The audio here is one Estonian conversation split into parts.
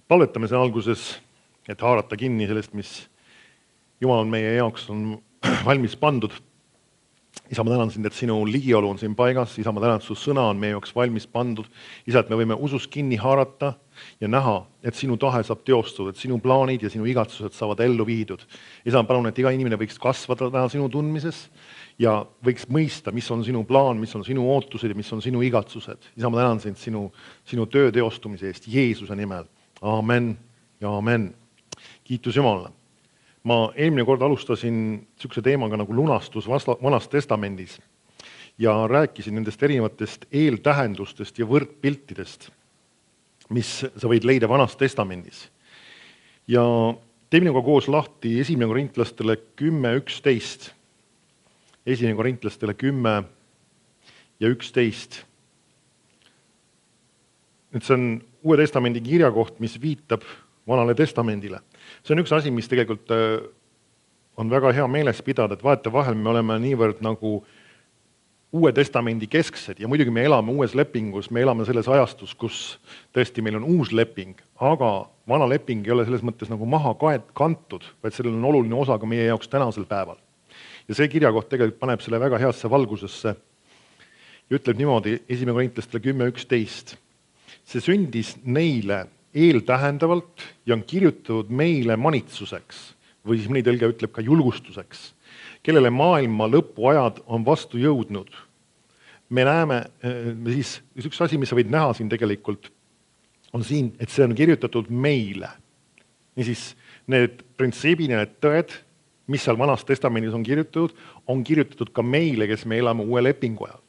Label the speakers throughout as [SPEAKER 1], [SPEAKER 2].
[SPEAKER 1] Palvetamise alguses, et haarata kinni sellest, mis Jumal meie jaoks on valmis pandud. Isa, ma tänan sind, et sinu ligiolu on siin paigas. Isa, ma tänan, et su sõna on meie jaoks valmis pandud. Isa, et me võime usus kinni haarata ja näha, et sinu tahe saab teostuda, et sinu plaanid ja sinu igatsused saavad ellu viidud. Isa, ma palun, et iga inimene võiks kasvada täna sinu tundmises ja võiks mõista, mis on sinu plaan, mis on sinu ootused ja mis on sinu igatsused. Isa, ma tänan sind sinu töö teostumise eest Jeesuse nimel. Aamen ja aamen. Kiitus Jumalale. Ma eelmine kord alustasin niisuguse teemaga nagu lunastus Vanas Testamendis ja rääkisin nendest erinevatest eeltähendustest ja võrdpiltidest, mis sa võid leida Vanas Testamendis. Ja teeme minuga koos lahti 1. Korintlastele 10:11. 1. Korintlastele 10 ja 11. Nüüd see on Uue Testamendi kirjakoht, mis viitab Vanale Testamendile. See on üks asi, mis tegelikult on väga hea meeles pidada, et vahetevahel me oleme niivõrd nagu Uue Testamendi kesksed ja muidugi me elame uues lepingus, me elame selles ajastus, kus tõesti meil on uus leping, aga vana leping ei ole selles mõttes nagu maha kantud, vaid sellel on oluline osa ka meie jaoks tänasel päeval. Ja see kirjakoht tegelikult paneb selle väga heasse valgusesse ja ütleb niimoodi 1. Korintlastele 10:11. See sündis neile eeltähendavalt ja on kirjutatud meile manitsuseks, või siis mõni tõlge ütleb ka julgustuseks, kellele maailma lõpuajad on vastu jõudnud. Me näeme, siis üks asi, mis sa võid näha siin tegelikult, on siin, et see on kirjutatud meile. Niisiis, need printsiibid ja need tõed, mis seal Vanas Testamendis on kirjutatud ka meile, kes me elame uue lepingu ajal.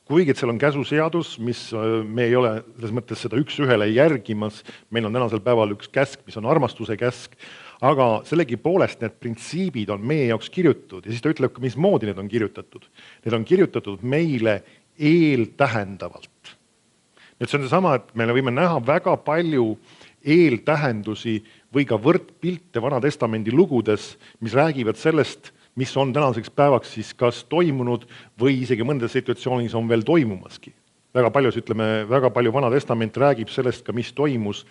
[SPEAKER 1] Kuigi, et seal on käsuseadus, mis me ei ole selles mõttes seda üks-ühele järgimas, meil on tänasel päeval üks käsk, mis on armastuse käsk, aga sellegipoolest need printsiibid on meie jaoks kirjutatud ja siis ta ütleb ka, mismoodi need on kirjutatud. Need on kirjutatud meile eeltähendavalt. Nüüd see on seesama, et me võime näha väga palju eeltähendusi või ka võrdpilte Vana Testamendi lugudes, mis räägivad sellest, mis on tänaseks päevaks siis kas toimunud või isegi mõndes situatsioonis on veel toimumaski. Väga palju Vana Testament räägib sellest ka, mis toimus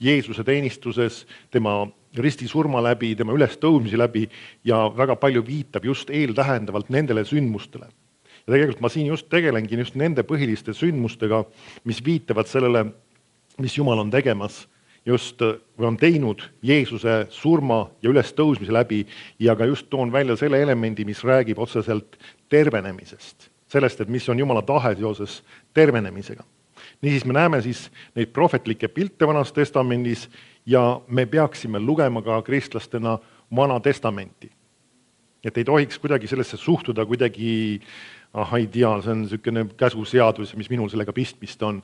[SPEAKER 1] Jeesuse teenistuses, tema ristisurma läbi, tema ülestõusmise läbi ja väga palju viitab just eeltähendavalt nendele sündmustele. Ja tegelikult ma siin just tegelengi just nende põhiliste sündmustega, mis viitavad sellele, mis Jumal on tegemas just või on teinud Jeesuse surma ja ülestõusmise läbi ja ka just toon välja selle elemendi, mis räägib otseselt tervenemisest. Sellest, et mis on Jumala tahe seoses tervenemisega. Niisiis me näeme siis neid prohvetlikke pilte Vanas Testamendis ja me peaksime lugema ka kristlastena Vana Testamenti. Et ei tohiks kuidagi sellesse suhtuda kuidagi, ei tea, see on niisugune käsuseadus, mis minul sellega pistmist on.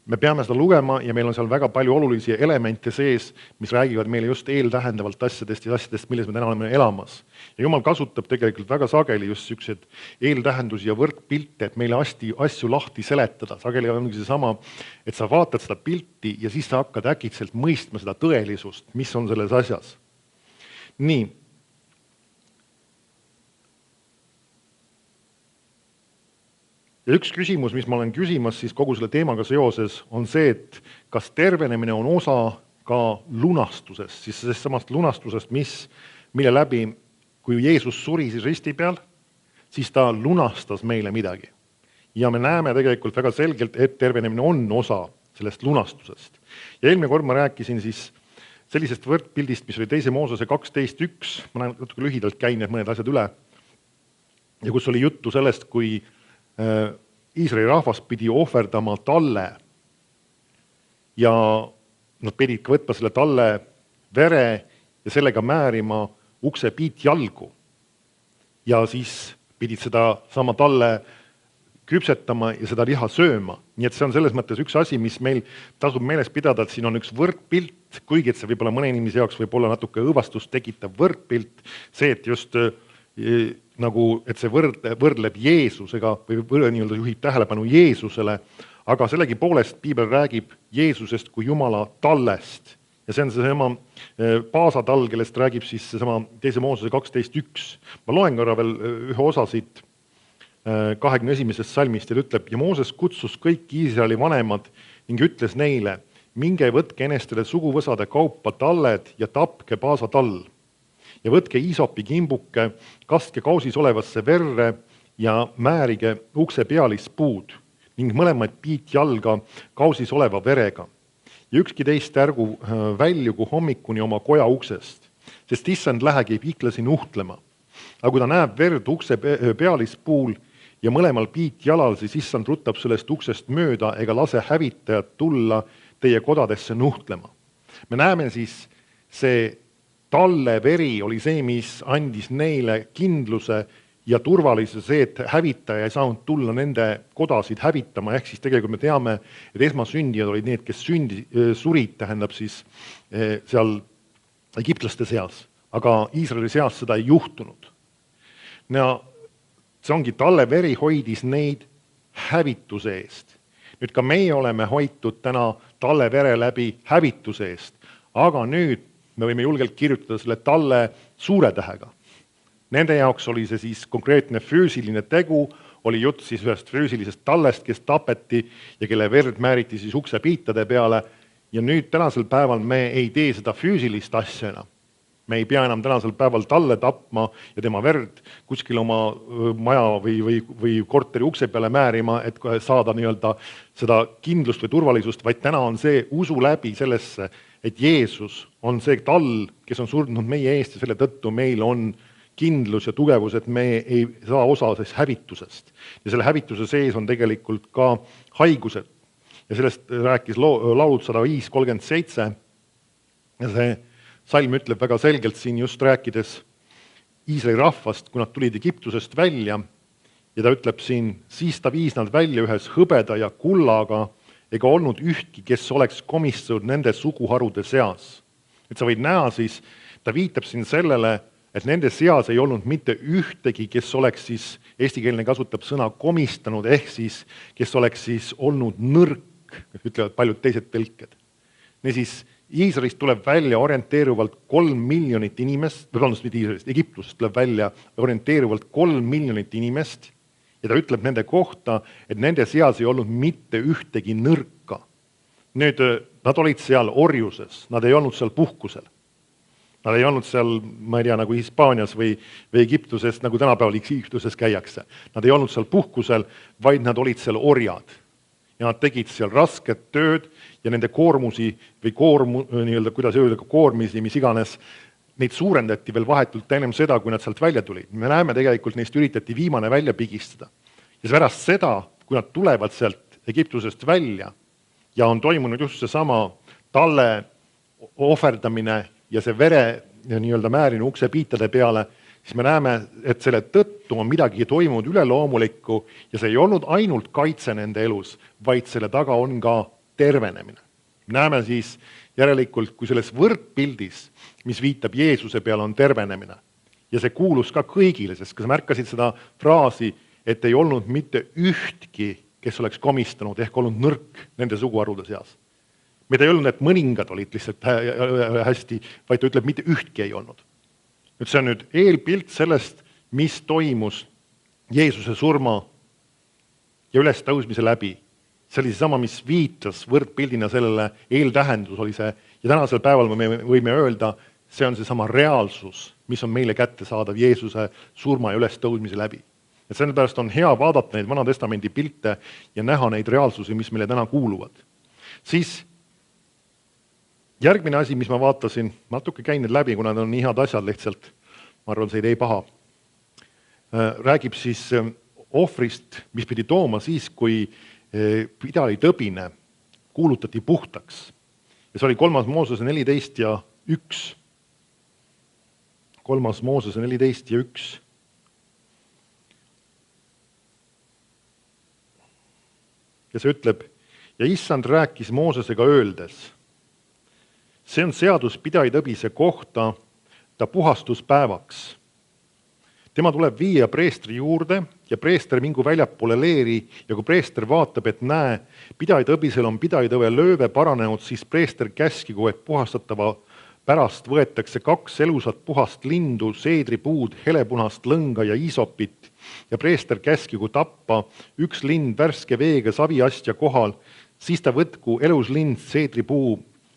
[SPEAKER 1] Me peame seda lugema ja meil on seal väga palju olulisi elemente sees, mis räägivad meile just eeltähendavalt asjadest ja asjadest, milles me täna oleme elamas. Ja Jumal kasutab tegelikult väga sageli just sellised eeltähendusi ja võrdpilte, et meile asju lahti seletada. Sageli ongi seesama, et sa vaatad seda pilti ja siis sa hakkad äkitselt mõistma seda tõelisust, mis on selles asjas. Nii. Ja üks küsimus, mis ma olen küsimas siis kogu selle teemaga seoses, on see, et kas tervenemine on osa ka lunastusest, siis sellest samast lunastusest, mille läbi, kui Jeesus suri siis risti peal, siis ta lunastas meile midagi. Ja me näeme tegelikult väga selgelt, et tervenemine on osa sellest lunastusest. Ja eelmine kord ma rääkisin siis sellisest võrdpildist, mis oli 2. Moosese 12:1, ma natuke lühidalt käin need mõned asjad üle, ja kus oli juttu sellest, kui Iisraeli rahvas pidi ohverdama talle ja nad pidid ka võtma selle talle vere ja sellega määrima ukse piitjalgu. Ja siis pidid seda sama talle küpsetama ja seda liha sööma. Nii et see on selles mõttes üks asi, mis meil tasub meeles pidada, et siin on üks võrdpilt, kuigi et see võib-olla mõne inimese jaoks võib olla natuke õõvastust tekitav võrdpilt, see, et just nagu, et see võrdleb Jeesusega või nii-öelda juhib tähelepanu Jeesusele, aga sellegipoolest Piibel räägib Jeesusest kui Jumala tallest. Ja see on seesama Paasatall, kellest räägib siis seesama 2. Moosese 12:1. Ma loen korra veel ühe osa siit 21. salmist ja ütleb, ja Mooses kutsus kõik Iisraeli vanemad ning ütles neile, minge võtke enestele suguvõsade kaupa talled ja tapke paasatall. Ja võtke iisopi kimbuke, kastke kausis olevasse verre ja määrige ukse pealispuud ning mõlemaid piitjalga kausis oleva verega. Ja ükski teist ärgu väljugu hommikuni oma koja uksest, sest issand lähegi piiklasi nuhtlema. Aga kui ta näeb verd ukse pealispuul ja mõlemal piitjalal, siis issand ruttab sellest uksest mööda ega lase hävitajat tulla teie kodadesse nuhtlema. Me näeme siis, see talle veri oli see, mis andis neile kindluse ja turvalisuse see, et hävitaja ei saanud tulla nende kodasid hävitama, ehk siis tegelikult me teame, et esmasündijad olid need, kes surid, tähendab siis seal egiptlaste seas, aga Iisraeli seas seda ei juhtunud. See ongi talle veri hoidis neid hävituse eest. Nüüd ka meie oleme hoitud täna talle vere läbi hävituse eest, aga nüüd me võime julgelt kirjutada selle talle suure tähega. Nende jaoks oli see siis konkreetne füüsiline tegu, oli jutt siis ühest füüsilisest tallest, kes tapeti ja kelle verd määriti siis uksepiitade peale. Ja nüüd tänasel päeval me ei tee seda füüsilist asja enam. Me ei pea enam tänasel päeval talle tapma ja tema verd kuskil oma maja või korteri ukse peale määrima, et saada nii-öelda seda kindlust või turvalisust, vaid täna on see usu läbi sellesse, et Jeesus on see tall, kes on surnud meie eest ja selle tõttu meil on kindlus ja tugevus, et me ei saa osa hävitusest. Ja selle hävituse sees on tegelikult ka haigused. Ja sellest rääkis laulud 105:37 ja see salm ütleb väga selgelt siin just rääkides Iisraeli rahvast, kui nad tulid Egiptusest välja ja ta ütleb siin, siis ta viis nad välja ühes hõbeda ja kullaga ega olnud ühtki, kes oleks komistunud nende suguharude seas. Et sa võid näha siis, ta viitab siin sellele, et nende seas ei olnud mitte ühtegi, kes oleks siis, eestikeelne kasutab sõna komistanud, ehk siis, kes oleks siis olnud nõrk, ütlevad paljud teised tõlked. Niisiis, Iisraelist tuleb välja orienteeruvalt 3 miljonit inimest, mitte Iisraelist, Egiptusest tuleb välja orienteeruvalt 3 miljonit inimest ja ta ütleb nende kohta, et nende seas ei olnud mitte ühtegi nõrka. Nüüd, nad olid seal orjuses, nad ei olnud seal puhkusel. Nad ei olnud seal, ma ei tea, nagu Hispaanias või Egiptuses, nagu tänapäeval Egiptuses käiakse. Nad ei olnud seal puhkusel, vaid nad olid seal orjad. Ja nad tegid seal rasket tööd ja nende koormusi või kuidas öelda, koormisi, mis iganes, neid suurendati veel vahetult ennem seda, kui nad sealt välja tulid. Me näeme tegelikult, neist üritati viimane välja pigistada. Ja pärast seda, kui nad tulevad sealt Egiptusest välja ja on toimunud just seesama talle ohverdamine ja see vere määrinu ukse piitade peale, siis me näeme, et selle tõttu on midagi toimunud üleloomulikku ja see ei olnud ainult kaitse nende elus, vaid selle taga on ka tervenemine. Näeme siis järelikult, kui selles võrdpildis, mis viitab Jeesuse peale, on tervenemine. Ja see kuulus ka kõigile, sest kas märkasid seda fraasi, et ei olnud mitte ühtki, kes oleks komistanud ehk olnud nõrk nende suguharude seas. Mida ei olnud, et mõningad olid lihtsalt hästi, vaid ta ütleb, mitte ühtki ei olnud. Nüüd see on nüüd eelpilt sellest, mis toimus Jeesuse surma ja ülestõusmise läbi. See oli sama, mis viitas võrdpildina sellele, eeltähendus oli see. Ja tänasel päeval me võime öelda, see on seesama reaalsus, mis on meile kätte saadav Jeesuse surma ja ülestõusmise läbi. Et sellepärast on hea vaadata neid Vana Testamendi pilte ja näha neid reaalsusi, mis meile täna kuuluvad. Siis järgmine asi, mis ma vaatasin, ma natuke käin need läbi, kuna need on nii head asjad lihtsalt, ma arvan, see ei tee paha. Räägib siis ohvrist, mis pidi tooma siis, kui pidali tõbine kuulutati puhtaks. Ja see oli 3. Moosese 14 ja 1. 3. Moosese 14 ja 1. Ja see ütleb, ja issand rääkis Moosesega öeldes, see on seadus pidalitõbise kohta ta puhastuspäevaks. Tema tuleb viia preestri juurde ja preester mingu väljapoole leeri ja kui preester vaatab, et näe, pidalitõbisel on pidalitõve lööve paranenud, siis preester käskigu, et puhastatava pärast võetakse 2 elusat puhast lindu, seedripuud, helepunast lõnga ja iisopit ja preester käskigu tappa 1 lind värske veega saviastja kohal, Siis ta võtku eluslind, seedripuu,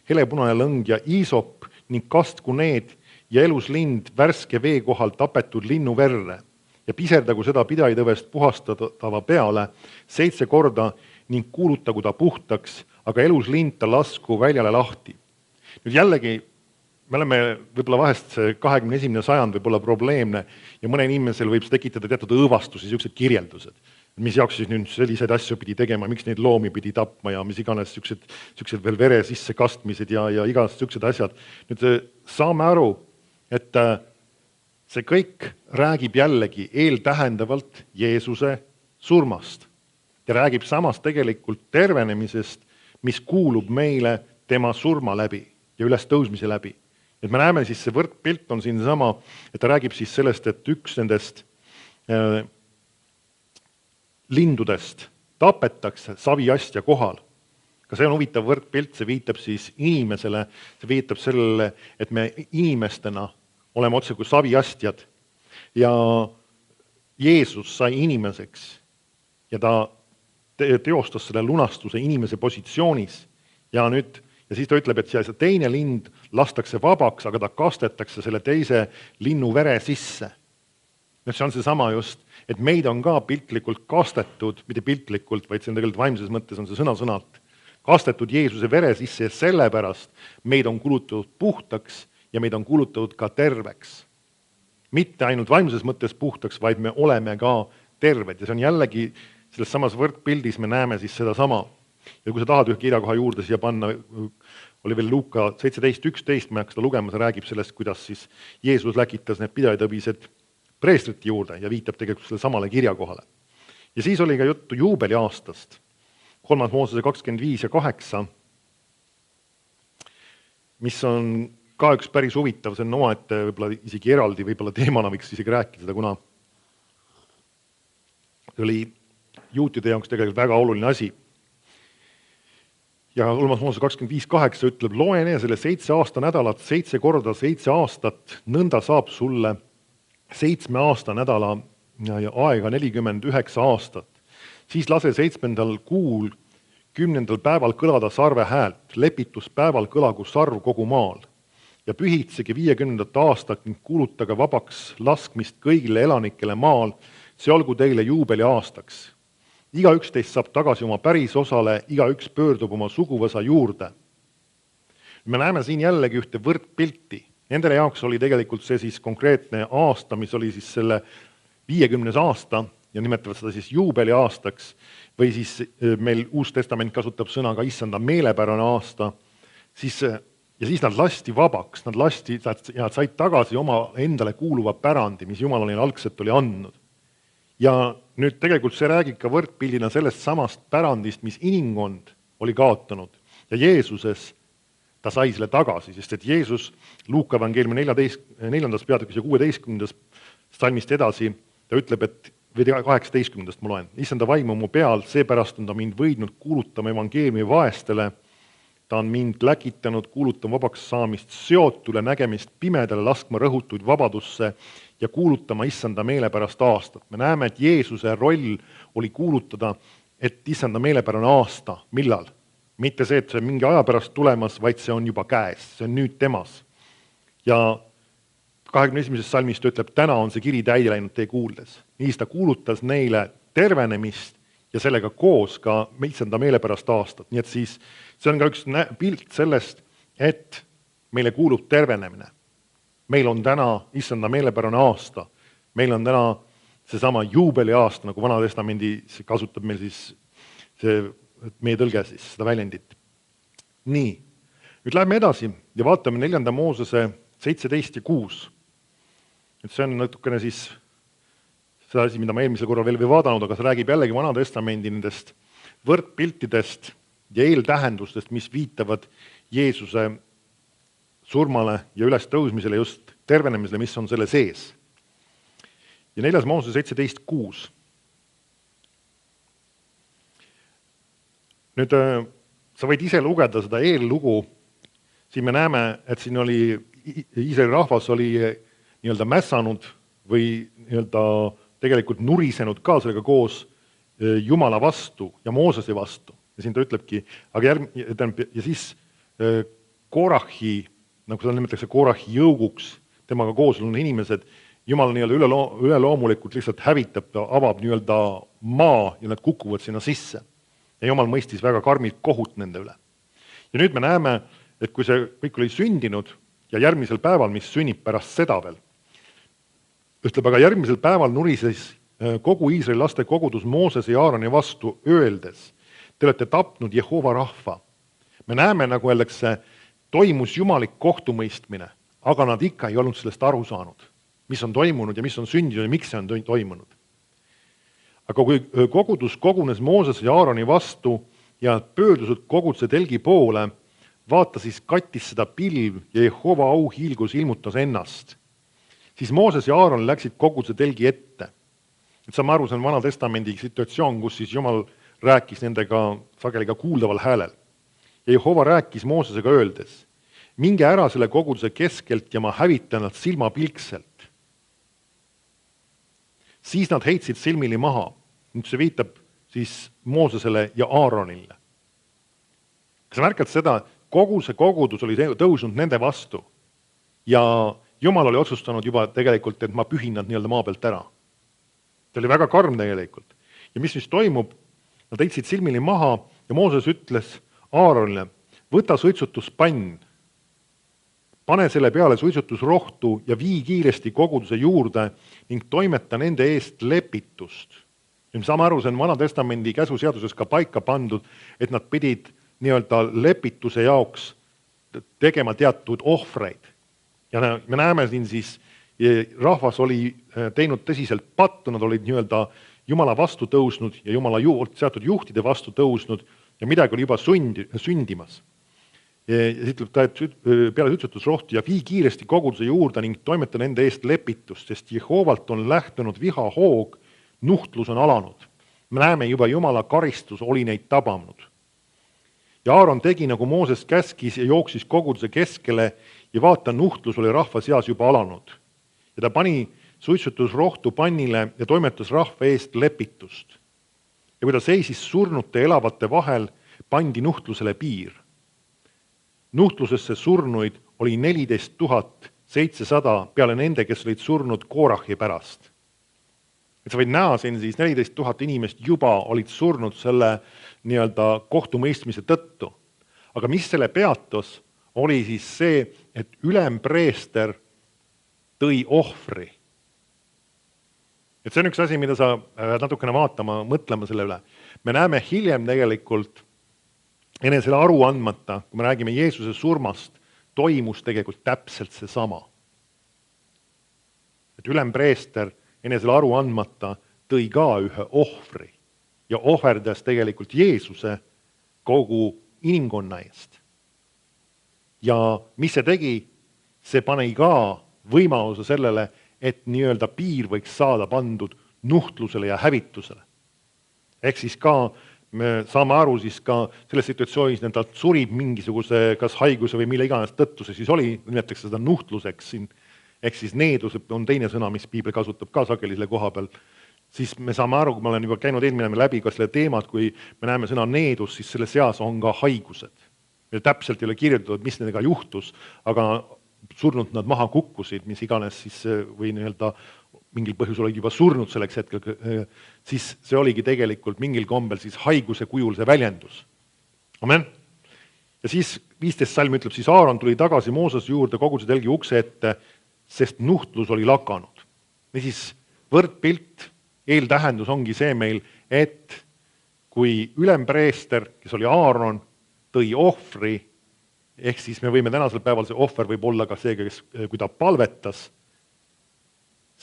[SPEAKER 1] helepunane lõng ja iisop ning kastku need ja eluslind värske vee kohal tapetud linnu verre ja piserdagu seda pidajatõvest puhastatava peale 7 korda ning kuulutagu ta puhtaks, aga eluslind ta lasku väljale lahti. Nüüd jällegi, me oleme võib-olla vahest see 21. sajand võib olla probleemne ja mõne inimesel võib tekitada teatud õõvastusi, sellised kirjeldused. Mis jaoks siis nüüd selliseid asju pidi tegema, miks neid loomi pidi tapma ja mis iganes sellised veel vere sisse kastmised ja igast sellised asjad. Nüüd saame aru, et see kõik räägib jällegi eeltähendavalt Jeesuse surmast. Ja räägib samas tegelikult tervenemisest, mis kuulub meile tema surma läbi ja ülestõusmise läbi. Et me näeme siis, see võrdpilt on siin sama, et ta räägib siis sellest, et üks nendest lindudest tapetakse saviastja kohal. Ka see on huvitav võrdpilt, see viitab siis inimesele, see viitab sellele, et me inimestena oleme otse kui saviastjad ja Jeesus sai inimeseks ja ta teostas selle lunastuse inimese positsioonis ja siis ta ütleb, et see teine lind lastakse vabaks, aga ta kastetakse selle teise linnu vere sisse. See on seesama just, et meid on ka piltlikult kastetud, mitte piltlikult, vaid see on tegelikult vaimses mõttes on see sõna-sõnalt, kastetud Jeesuse vere sisse ja sellepärast meid on kulutatud puhtaks ja meid on kulutatud ka terveks. Mitte ainult vaimses mõttes puhtaks, vaid me oleme ka terved ja see on jällegi selles samas võrdpildis me näeme siis seda sama. Ja kui sa tahad ühe kirjakoha juurde siia panna, oli veel Luuka 17.11, ma ei hakka seda lugema, see räägib sellest, kuidas siis Jeesus läkitas need pidajatõbised preestrite juurde ja viitab tegelikult selle samale kirjakohale. Ja siis oli ka juttu juubeli aastast, 3. Moosese 25 ja 8, mis on ka üks päris huvitav, see on omaette võib-olla isegi eraldi, võib-olla teemana võiks isegi rääkida seda, kuna see oli juutide jaoks tegelikult väga oluline asi. Ja 3. Moosese 25.8 ütleb, loene selle 7 aasta nädalat 7 korda 7 aastat, nõnda saab sulle 7 aasta nädala ja aega 49 aastat. Siis lase 7. kuul 10. päeval kõlada sarve häält, lepituspäeval kõlagu sarv kogu maal. Ja pühitsegi 50. aastat ning kuulutage vabaks laskmist kõigile elanikele maal, see olgu teile juubeli aastaks. Igaüks teist saab tagasi oma pärisosale, igaüks pöördub oma suguvõsa juurde. Me näeme siin jällegi ühte võrdpilti. Nendele jaoks oli tegelikult see siis konkreetne aasta, mis oli siis selle 50. aasta ja nimetavad seda siis juubeli aastaks või siis meil Uus Testament kasutab sõna ka issanda meelepärane aasta, ja siis nad lasti vabaks, nad said tagasi oma endale kuuluva pärandi, mis Jumal neile algselt oli andnud. Ja nüüd tegelikult see räägib ka võrdpildina sellest samast pärandist, mis inimkond oli kaotanud ja Jeesuses ta sai selle tagasi, sest et Jeesus Luuka evangeeliumi 4. peatükis ja 16. salmist edasi, ta ütleb, et või 18. ma loen, issanda vaimu mu peal, seepärast on ta mind võidnud kuulutama evangeeliumi vaestele, ta on mind läkitanud kuulutama vabaks saamist seotule, nägemist pimedale, laskma rõhutuid vabadusse ja kuulutama issanda meelepärast aastat. Me näeme, et Jeesuse roll oli kuulutada, et issanda meelepärane aasta, millal? Mitte see, et see on mingi aja pärast tulemas, vaid see on juba käes, see on nüüd temas. Ja 21. salmist ütleb, täna on see kiri täide läinud teie kuuldes. Niis ta kuulutas neile tervenemist ja sellega koos ka issanda meelepärast aastat. Nii et siis see on ka üks pilt sellest, et meile kuulub tervenemine. Meil on täna issanda meelepärane aasta. Meil on täna seesama juubeli aasta, nagu Vana Testamendi kasutab meil siis see meie tõlge siis seda väljendit. Nii, nüüd läheme edasi ja vaatame 4. Moosese 17 ja 6. See on natukene siis see asi, mida ma eelmisel korral veel ei vaadanud, aga see räägib jällegi Vana Testamendi nendest võrdpiltidest ja eeltähendustest, mis viitavad Jeesuse surmale ja ülestõusmisele, just tervenemisele, mis on selle sees. Ja 4. Moosese 17 ja 6. Nüüd sa võid ise lugeda seda eellugu, siin me näeme, et siin oli Iisraeli rahvas oli nii-öelda mässanud või nii-öelda tegelikult nurisenud ka sellega koos Jumala vastu ja Moosese vastu. Ja siin ta ütlebki, aga ja siis Korahi, nagu seda nimetatakse Korahi jõuguks, temaga koos olnud inimesed, Jumal nii-öelda üleloomulikult lihtsalt hävitab, ta avab nii-öelda maa ja nad kukuvad sinna sisse. Ja Jumal mõistis väga karmilt kohut nende üle. Ja nüüd me näeme, et kui see kõik oli sündinud ja järgmisel päeval, mis sünnib pärast seda veel, ütleb, aga järgmisel päeval nurises kogu Iisraeli laste kogudus Moosese ja Aaroni vastu, öeldes, te olete tapnud Jehova rahva. Me näeme, nagu öeldakse, toimus jumalik kohtumõistmine, aga nad ikka ei olnud sellest aru saanud, mis on toimunud ja mis on sündinud ja miks see on toimunud. Aga kui kogudus kogunes Moosese ja Aaroni vastu ja pöördusid koguduse telgi poole, vaata siis kattis seda pilv ja Jehova auhiilgus ilmutas ennast. Siis Mooses ja Aaron läksid koguduse telgi ette. Et saame aru, see on Vana Testamendi situatsioon, kus siis Jumal rääkis nendega sageli ka kuuldaval häälel. Ja Jehova rääkis Moosesega öeldes, minge ära selle koguduse keskelt ja ma hävitan nad silmapilkselt. Siis nad heitsid silmili maha. Nüüd see viitab siis Moosesele ja Aaronile. Kas märkad seda, kogu see kogudus oli tõusnud nende vastu ja Jumal oli otsustanud juba tegelikult, et ma pühin nad nii-öelda maa pealt ära. See oli väga karm tegelikult. Ja mis toimub? Nad heitsid silmili maha ja Mooses ütles Aaronile, võta suitsutuspann, pane selle peale suitsutusrohtu ja vii kiiresti koguduse juurde ning toimeta nende eest lepitust. Ja me saame aru, see on Vana Testamendi käsuseaduses ka paika pandud, et nad pidid nii-öelda lepituse jaoks tegema teatud ohvreid. Ja me näeme siin siis, rahvas oli teinud tõsiselt pattu, nad olid nii-öelda Jumala vastu tõusnud ja Jumala seatud juhtide vastu tõusnud ja midagi oli juba sündimas. Ja ütleb ta, et peale ütsutusrohtu ja vii kiiresti koguduse juurde ning toimeta nende eest lepitust, sest Jehovalt on lähtunud vihahoog, nuhtlus on alanud. Me näeme juba Jumala karistus oli neid tabanud. Ja Aaron tegi, nagu Mooses käskis ja jooksis koguduse keskele ja vaata, nuhtlus oli rahva seas juba alanud. Ja ta pani suitsutusrohtu pannile ja toimetas rahva eest lepitust. Ja kui ta seisis surnute ja elavate vahel, pandi nuhtlusele piir. Nuhtlusesse surnuid oli 14 700 peale nende, kes olid surnud Korahi pärast. Et sa võid näha siin siis 14 000 inimest juba olid surnud selle nii-öelda kohtumõistmise tõttu. Aga mis selle peatus, oli siis see, et ülempreester tõi ohvri. Et see on üks asi, mida sa natukene vaatama, mõtlema selle üle. Me näeme hiljem tegelikult enesele aru andmata, kui me räägime Jeesuse surmast, toimus tegelikult täpselt see sama. Et ülempreester enesele aru andmata tõi ka ühe ohvri ja ohverdas tegelikult Jeesuse kogu inimkonna eest. Ja mis see tegi? See pani ka võimaluse sellele, et nii-öelda piir võiks saada pandud nuhtlusele ja hävitusele. Ehk siis ka me saame aru siis ka selles situatsioonis, et ta surib mingisuguse kas haiguse või mille iganes tõttu, see siis oli, nimetatakse seda nuhtluseks siin, ehk siis needus on teine sõna, mis piibel kasutab ka sageli selle koha peal, siis me saame aru, kui ma olen juba käinud eelmine läbi ka selle teemad, kui me näeme sõna needus, siis selle seas on ka haigused. Meil täpselt ei ole kirjeldatud, mis nendega juhtus, aga surnud nad maha kukkusid, mis iganes siis või nii-öelda mingil põhjusel olid juba surnud selleks hetkel, siis see oligi tegelikult mingil kombel siis haiguse kujul see väljendus. Amen. Ja siis 15 salm ütleb, siis Aaron tuli tagasi Mooses juurde koguduse telgi ukse ette, sest nuhtlus oli lakanud. Ja siis võrdpilt, eeltähendus ongi see meil, et kui ülempreester, kes oli Aaron, tõi ohvri, ehk siis me võime tänasel päeval see ohver võib olla ka see, kui ta palvetas,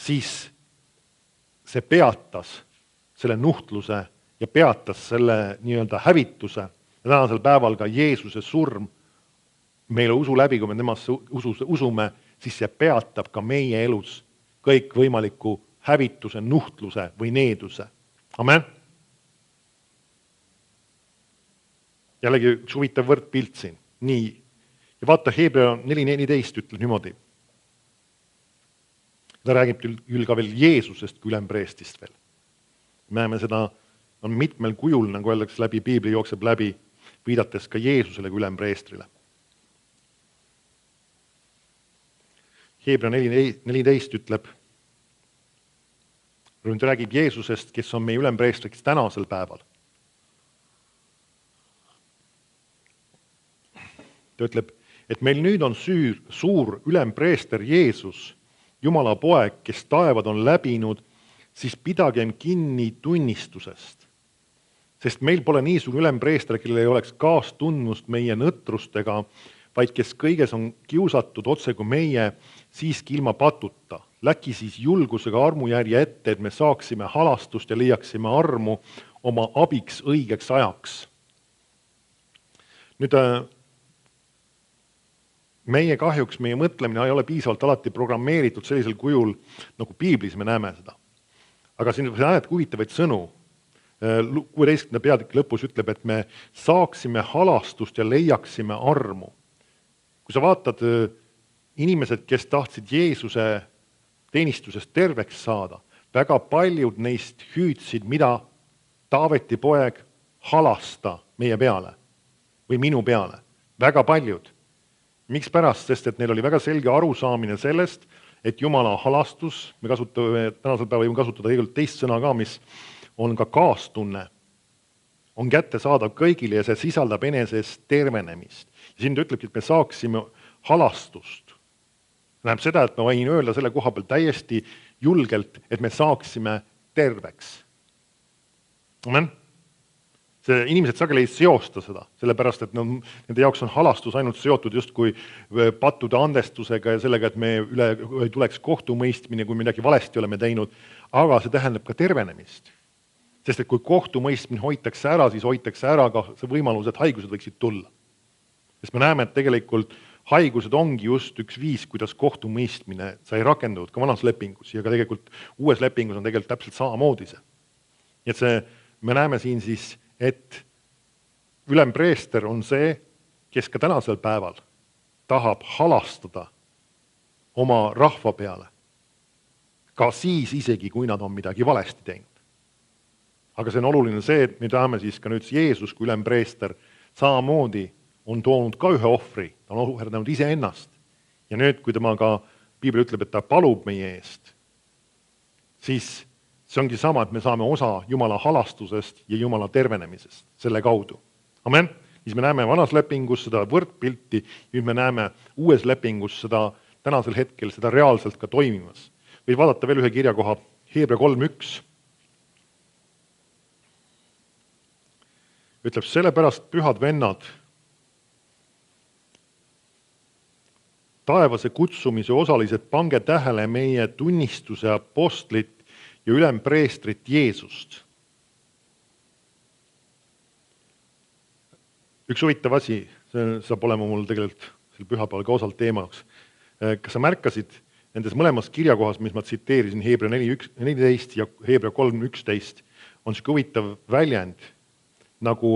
[SPEAKER 1] siis see peatas selle nuhtluse ja peatas selle nii-öelda hävituse. Ja tänasel päeval ka Jeesuse surm meile usu läbi, kui me temasse usume, siis see peatab ka meie elus kõik võimaliku hävituse, nuhtluse või needuse. Amen. Jällegi üks huvitav võrdpilt siin. Nii. Ja vaata, Hebrea 4.14 ütleb niimoodi. Ta räägib küll ka veel Jeesusest kui ülempreestist veel. Me näeme seda on mitmel kujul, nagu öeldakse läbi piibli, jookseb läbi, viidates ka Jeesusele kui ülempreestrile. Hebra 14 ütleb, nüüd räägib Jeesusest, kes on meie ülempreestriks tänasel päeval. Ta ütleb, et meil nüüd on suur ülempreester Jeesus, Jumala poeg, kes taevad on läbinud, siis pidagem kinni tunnistusest. Sest meil pole nii suur ülempreester, kellel ei oleks kaastundmust meie nõtrustega, vaid kes kõiges on kiusatud otse kui meie, siiski ilma patuta. Läki siis julgusega armujärje ette, et me saaksime halastust ja leiaksime armu oma abiks õigeks ajaks. Nüüd meie kahjuks, meie mõtlemine ei ole piisavalt alati programmeeritud sellisel kujul, nagu piiblis me näeme seda. Aga siin näed huvitavaid sõnu. 16. peatüki lõpus ütleb, et me saaksime halastust ja leiaksime armu. Kui sa vaatad inimesed, kes tahtsid Jeesuse teenistusest terveks saada, väga paljud neist hüüdsid, mida Taaveti poeg halasta meie peale või minu peale. Väga paljud. Miks pärast? Sest et neil oli väga selge arusaamine sellest, et Jumala halastus, me kasutame, tänasel päeval võime kasutada tegelikult teist sõna ka, mis on ka kaastunne, on kättesaadav kõigile ja see sisaldab eneses tervenemist. Ja siin ta ütlebki, et me saaksime halastust. Näeb seda, et ma võin öelda selle koha peal täiesti julgelt, et me saaksime terveks. Amen. See inimesed sageli ei seosta seda, sellepärast, et nende jaoks on halastus ainult seotud justkui pattude andestusega ja sellega, et me üle ei tuleks kohtumõistmine, kui midagi valesti oleme teinud, aga see tähendab ka tervenemist. Sest et kui kohtumõistmine hoitakse ära, siis hoitakse ära ka see võimalus, et haigused võiksid tulla. Sest me näeme, et tegelikult haigused ongi just üks viis, kuidas kohtumõistmine sai rakendunud ka vanas lepingus ja ka tegelikult uues lepingus on tegelikult täpselt samamoodi see. Nii et me näeme siin siis, et ülempreester on see, kes ka tänasel päeval tahab halastada oma rahva peale. Ka siis isegi, kui nad on midagi valesti teinud. Aga see on oluline see, et me tahame siis ka nüüd Jeesus kui ülempreester samamoodi on toonud ka ühe ohvri, ta on ohverdanud iseennast. Ja nüüd, kui tema ka, piibel ütleb, et ta palub meie eest, siis see ongi sama, et me saame osa Jumala halastusest ja Jumala tervenemisest selle kaudu. Amen. Siis me näeme vanas lepingus seda võrdpilti, nüüd me näeme uues lepingus seda tänasel hetkel, seda reaalselt ka toimimas. Võid vaadata veel ühe kirjakoha, Hebra 3.1. Ütleb, sellepärast pühad vennad, taevase kutsumise osalised, pange tähele meie tunnistuse apostlit ja ülempreestrit Jeesust. Üks huvitav asi, see saab olema mul tegelikult sel pühapäeval ka osalt teemaks. Kas sa märkasid nendes mõlemas kirjakohas, mis ma tsiteerisin, Hebra 4.14 ja Hebra 3.11, on see huvitav väljend, nagu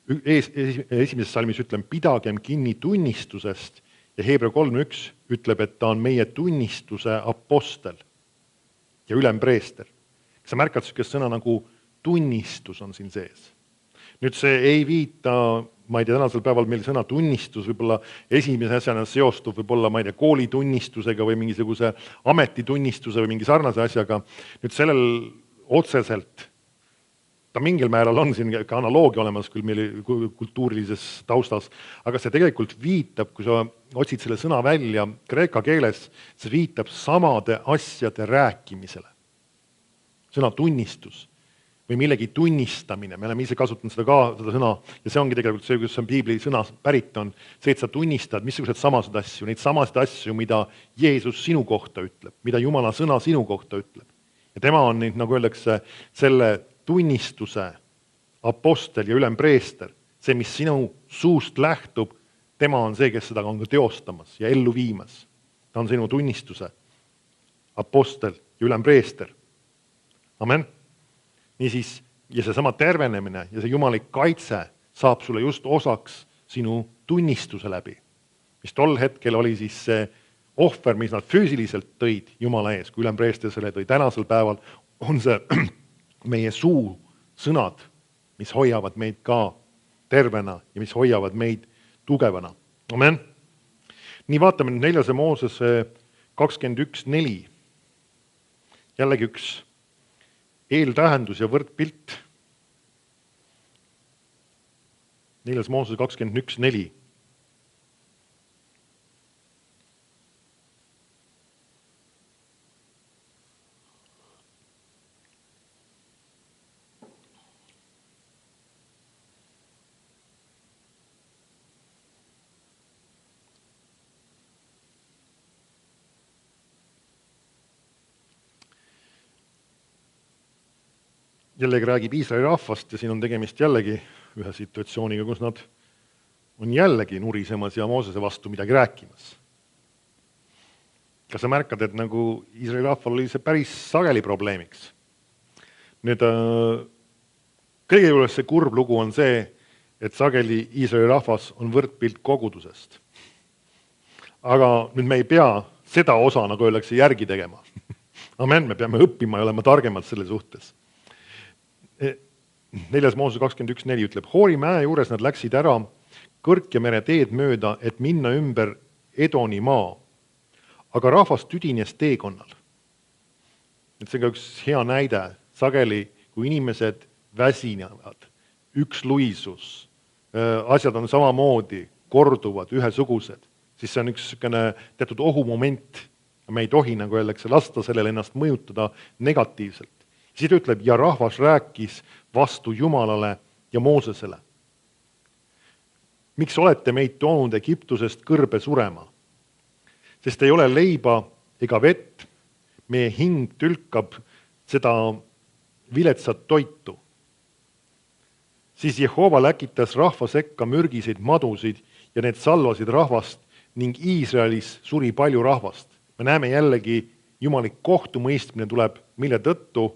[SPEAKER 1] esimeses salmis ütleme, pidagem kinni tunnistusest ja Hebra 3.1 ütleb, et ta on meie tunnistuse apostel ja ülempreester. Kas sa märkad sellist sõna nagu tunnistus on siin sees? Nüüd see ei viita, ma ei tea, tänasel päeval meil sõna tunnistus võib-olla esimese asjana seostub võib-olla, ma ei tea, koolitunnistusega või mingisuguse ametitunnistuse või mingi sarnase asjaga. Nüüd sellel otseselt, ta mingil määral on siin ka analoogia olemas küll meil kultuurilises taustas, aga see tegelikult viitab, kui sa otsid selle sõna välja kreeka keeles, see viitab samade asjade rääkimisele. Sõna tunnistus või millegi tunnistamine, me oleme ise kasutanud seda sõna ja see ongi tegelikult see, kus on piibli sõna pärit on, see, et sa tunnistad, missugused samased asju, neid samasid asju, mida Jeesus sinu kohta ütleb, mida Jumala sõna sinu kohta ütleb. Ja tema on nüüd, nagu öeldakse, selle tunnistuse apostel ja ülempreester, see, mis sinu suust lähtub, tema on see, kes seda on ka teostamas ja ellu viimas. Ta on sinu tunnistuse apostel ja ülempreester. Amen. Niisiis, ja see sama tervenemine ja see jumalik kaitse saab sulle just osaks sinu tunnistuse läbi, mis tol hetkel oli siis see ohver, mis nad füüsiliselt tõid Jumala ees, kui ülempreester selle tõi tänasel päeval, on see meie suu sõnad, mis hoiavad meid ka tervena ja mis hoiavad meid tugevana. Amen. Nii vaatame nüüd 4. Moosese 21.4. Jällegi üks eeltähendus ja võrdpilt. 4. Moosese 21.4. Jällegi räägib Iisraeli rahvast ja siin on tegemist jällegi ühe situatsiooniga, kus nad on jällegi nurisemas ja Moosese vastu midagi rääkimas. Kas sa märkad, et nagu Iisraeli rahval oli see päris sageli probleemiks? Nüüd kõige juures see kurb lugu on see, et sageli Iisraeli rahvas on võrdpilt kogudusest. Aga nüüd me ei pea seda osa, nagu öeldakse, järgi tegema. Amen, me peame õppima ja olema targemad selle suhtes. 4. Moosese 21.4 ütleb, Hoori mäe juures nad läksid ära Kõrkjamere teed mööda, et minna ümber Edoni maa. Aga rahvas tüdines teekonnal. Et see on ka üks hea näide. Sageli, kui inimesed väsinevad, üksluisus, asjad on samamoodi, korduvad, ühesugused, siis see on üks teatud ohumoment. Me ei tohi, nagu öeldakse, lasta sellele ennast mõjutada negatiivselt. Siis ütleb, ja rahvas rääkis vastu Jumalale ja Moosesele. Miks olete meid toonud Egiptusest kõrbe surema? Sest ei ole leiba ega vett, meie hing tülkab seda viletsat toitu. Siis Jehova läkitas rahva sekka mürgiseid madusid ja need salvasid rahvast ning Iisraelis suri palju rahvast. Me näeme jällegi, jumalik kohtumõistmine tuleb, mille tõttu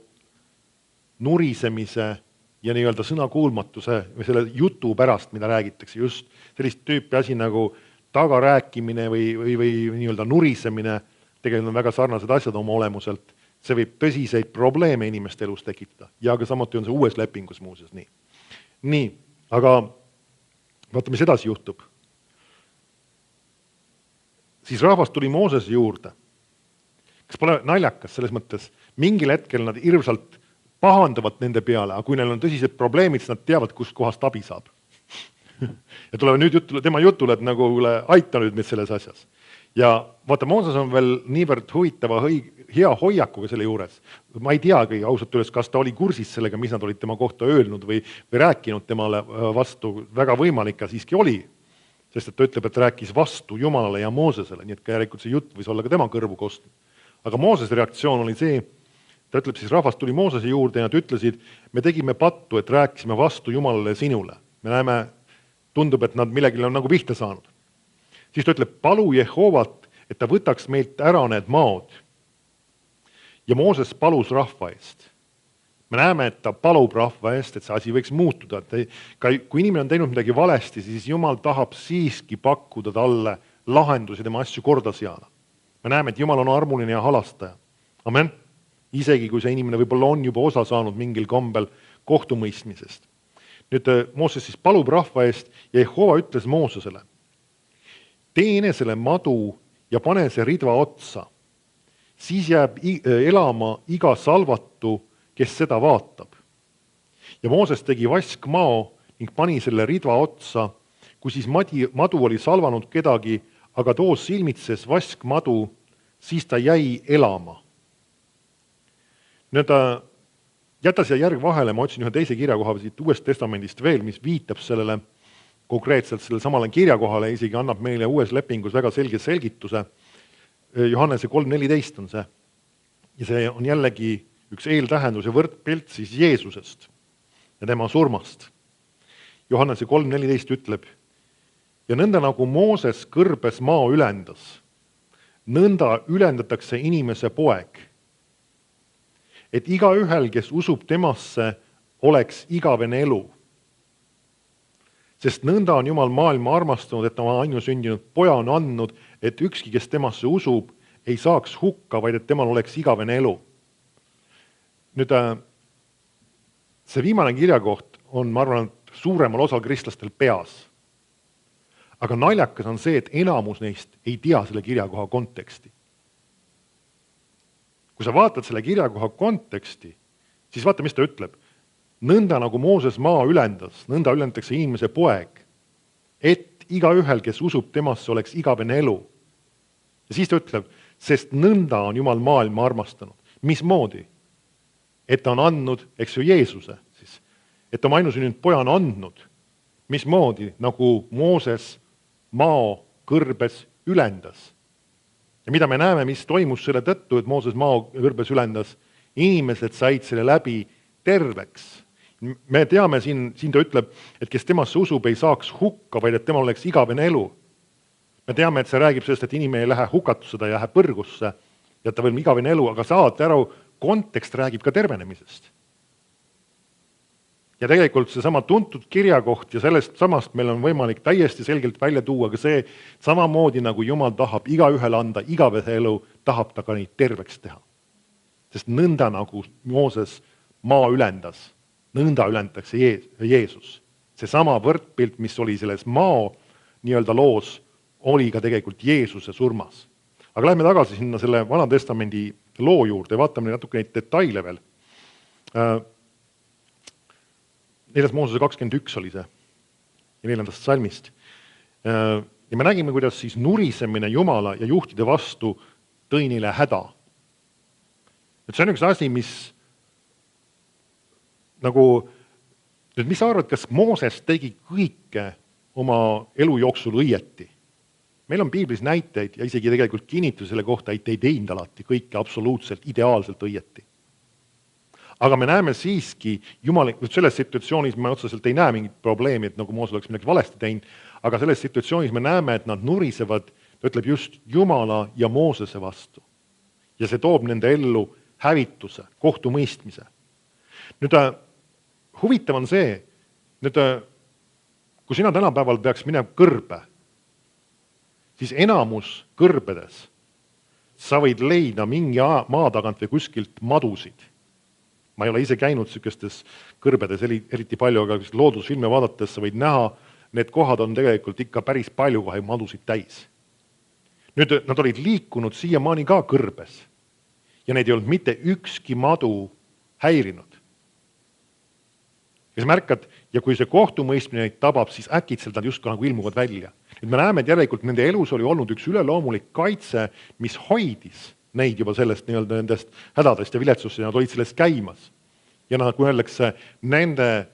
[SPEAKER 1] nurisemise ja nii-öelda sõnakuulmatuse või selle jutu pärast, mida räägitakse, just sellist tüüpi asi nagu tagarääkimine või nii-öelda nurisemine, tegelikult on väga sarnased asjad oma olemuselt. See võib tõsiseid probleeme inimeste elus tekitada ja ka samuti on see uues lepingus muuseas nii. Nii, aga vaata, mis edasi juhtub. Siis rahvas tuli Moosese juurde. Kas pole naljakas selles mõttes? Mingil hetkel nad hirmsalt pahandavad nende peale, aga kui neil on tõsised probleemid, siis nad teavad, kust kohast abi saab. Ja tulevad nüüd tema jutule, et nagu aita nüüd meid selles asjas. Ja vaata, Mooses on veel niivõrd huvitava, hea hoiakuga selle juures. Ma ei teagi ausalt üles, kas ta oli kursis sellega, mis nad olid tema kohta öelnud või rääkinud temale vastu. Väga võimalik ja siiski oli, sest et ta ütleb, et rääkis vastu Jumalale ja Moosesele, nii et ka järelikult see jutt võis olla ka tema kõrvu kostnud. Aga Moosese reaktsioon oli see, ta ütleb siis, rahvas tuli Moosese juurde ja nad ütlesid, me tegime pattu, et rääkisime vastu Jumalale sinule. Me näeme, tundub, et nad millegile on nagu pihta saanud. Siis ta ütleb, palu Jehovat, et ta võtaks meilt ära need maod. Ja Mooses palus rahva eest. Me näeme, et ta palub rahva eest, et see asi võiks muutuda. Kui inimene on teinud midagi valesti, siis Jumal tahab siiski pakkuda talle lahendusi tema asju korda seada. Me näeme, et Jumal on armuline ja halastaja. Amen. Isegi kui see inimene võib-olla on juba osa saanud mingil kombel kohtumõistmisest. Nüüd Mooses siis palub rahva eest ja Jehova ütles Moosesele, tee enesele madu ja pane see ridva otsa. Siis jääb elama iga salvatu, kes seda vaatab. Ja Mooses tegi vaskmao ning pani selle ridva otsa, kui siis madu oli salvanud kedagi, aga too silmitses vaskmadu, siis ta jäi elama. Nüüd jäta siia järg vahele, ma otsin ühe teise kirjakoha siit Uuest Testamendist veel, mis viitab sellele konkreetselt sellele samale kirjakohale, isegi annab meile Uues lepingus väga selge selgituse. Johannese 3.14 on see. Ja see on jällegi üks eeltähendus ja võrdpilt siis Jeesusest ja tema surmast. Johannese 3.14 ütleb, ja nõnda nagu Mooses kõrbes maa ülendas, nõnda ülendatakse inimese poeg, et igaühel, kes usub temasse, oleks igavene elu. Sest nõnda on Jumal maailma armastanud, et oma ainusündinud poja on andnud, et ükski, kes temasse usub, ei saaks hukka, vaid et temal oleks igavene elu. Nüüd, see viimane kirjakoht on, ma arvan, suuremal osal kristlastel peas. Aga naljakas on see, et enamus neist ei tea selle kirjakoha konteksti. Kui sa vaatad selle kirjakoha konteksti, siis vaata, mis ta ütleb. Nõnda nagu Mooses maa ülendas, nõnda ülendatakse inimese poeg, et igaühel, kes usub temasse, oleks igavene elu. Ja siis ta ütleb, sest nõnda on Jumal maailma armastanud. Mismoodi? Et ta on andnud, eks ju, Jeesuse, siis, et oma ainusünninud poja on andnud. Mismoodi? Nagu Mooses maa kõrbes ülendas. Ja mida me näeme, mis toimus selle tõttu, et Mooses maa kõrbes ülendas, inimesed said selle läbi terveks. Me teame, siin ta ütleb, et kes temasse usub, ei saaks hukka, vaid et temal oleks igavene elu. Me teame, et see räägib sellest, et inimene ei lähe hukatusse, ta ei lähe põrgusse ja ta veel igavene elu, aga saate aru, kontekst räägib ka tervenemisest. Ja tegelikult see sama tuntud kirjakoht ja sellest samast meil on võimalik täiesti selgelt välja tuua ka see, samamoodi nagu Jumal tahab igaühele anda igavese elu, tahab ta ka neid terveks teha. Sest nõnda nagu Mooses maa ülendas, nõnda ülendatakse Jeesus. See sama võrdpilt, mis oli selles maa nii-öelda loos, oli ka tegelikult Jeesuse surmas. Aga lähme tagasi sinna selle Vana Testamendi loo juurde ja vaatame natuke neid detaile veel. 4. Moosese 21 oli see, 4. salmist. Ja me nägime, kuidas siis nurisemine Jumala ja juhtide vastu tõi neile häda. Et see on üks asi, mis nagu, mis sa arvad, kas Mooses tegi kõike oma elu jooksul õieti? Meil on piiblis näiteid ja isegi tegelikult kinnitus selle kohta, et ei teinud alati kõike absoluutselt ideaalselt õieti. Aga me näeme siiski, Jumal, selles situatsioonis me otseselt ei näe mingit probleemi, et nagu Mooses oleks midagi valesti teinud, aga selles situatsioonis me näeme, et nad nurisevad, ta ütleb just Jumala ja Moosese vastu. Ja see toob nende ellu hävituse, kohtumõistmise. Nüüd huvitav on see, kui sina tänapäeval peaks minema kõrbe, siis enamus kõrbedes sa võid leida mingi maa tagant või kuskilt madusid. Ma ei ole ise käinud sellistes kõrbedes eriti palju, aga loodusfilme vaadates sa võid näha, need kohad on tegelikult ikka päris palju kohe madusid täis. Nüüd nad olid liikunud siiamaani ka kõrbes ja neid ei olnud mitte ükski madu häirinud. Ja sa märkad, ja kui see kohtumõistmine neid tabab, siis äkitselt nad just nagu ilmuvad välja. Nüüd me näeme, et järelikult nende elus oli olnud üks üleloomulik kaitse, mis hoidis neid juba sellest nendest hädadest ja viletsust ja nad olid sellest käimas. Ja kui öeldakse, nende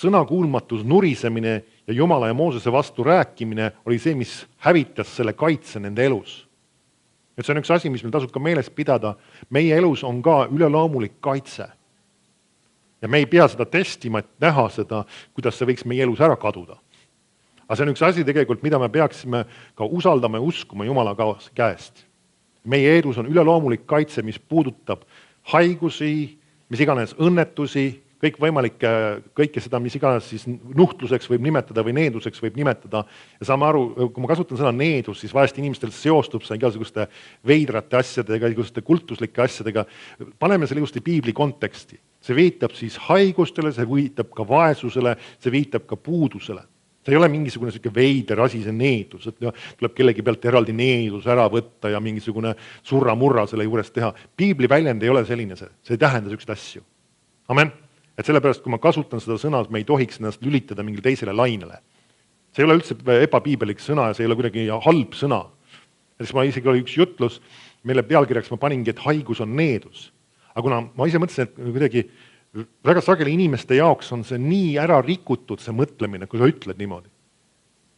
[SPEAKER 1] sõnakuulmatus, nurisemine ja Jumala ja Moosese vastu rääkimine oli see, mis hävitas selle kaitse nende elus. Et see on üks asi, mis meil tasub ka meeles pidada. Meie elus on ka üleloomulik kaitse. Ja me ei pea seda testima, et näha seda, kuidas see võiks meie elus ära kaduda. Aga see on üks asi tegelikult, mida me peaksime ka usaldama ja uskuma Jumala käest. Meie elus on üleloomulik kaitse, mis puudutab haigusi, mis iganes õnnetusi, kõike seda, mis iganes siis nuhtluseks võib nimetada või needuseks võib nimetada. Ja saame aru, kui ma kasutan sõna needus, siis vahest inimestel seostub see igasuguste veidrate asjadega, igasuguste kultuslike asjadega. Paneme selle just piibli konteksti. See viitab siis haigustele, see viitab ka vaesusele, see viitab ka puudusele. See ei ole mingisugune veider asi, see needus, et tuleb kellegi pealt eraldi needus ära võtta ja mingisugune surra-murra selle juures teha. Piibli väljend ei ole selline see ei tähenda selliseid asju. Amen. Et sellepärast, kui ma kasutan seda sõna, me ei tohiks ennast lülitada mingile teisele lainele. See ei ole üldse ebapiibelik sõna ja see ei ole kuidagi halb sõna. Et ma isegi oli üks jutlus, mille pealkirjaks ma paningi, et haigus on needus. Aga kuna ma ise mõtlesin, et kuidagi väga sageli inimeste jaoks on see nii ära rikutud, see mõtlemine, kui sa ütled niimoodi.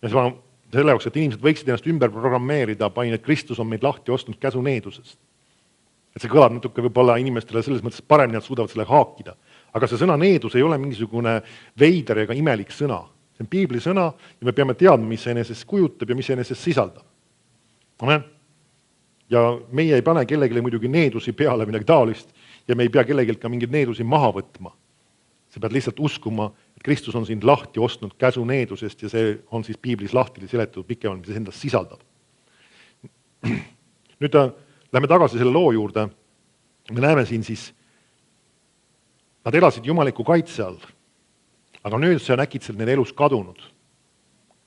[SPEAKER 1] Ja selle jaoks, et inimesed võiksid ennast ümber programmeerida, panin, et Kristus on meid lahti ostnud käsu needusest. Et see kõlab natuke võib-olla inimestele selles mõttes paremini, nad suudavad selle haakida. Aga see sõna needus ei ole mingisugune veider ega imelik sõna. See on piibli sõna ja me peame teadma, mis see enesest kujutab ja mis see enesest sisaldab. Amen. Ja meie ei pane kellelegi muidugi needusi peale midagi taolist ja me ei pea kellelegi ka mingeid needusi maha võtma. Sa pead lihtsalt uskuma, et Kristus on sind lahti ostnud käsu needusest ja see on siis piiblis lahti seletatud pikemalt, mis endast sisaldab. Nüüd lähme tagasi selle loo juurde. Me näeme siin siis Nad elasid jumaliku kaitse all. Aga nüüd see on äkitselt neil elus kadunud.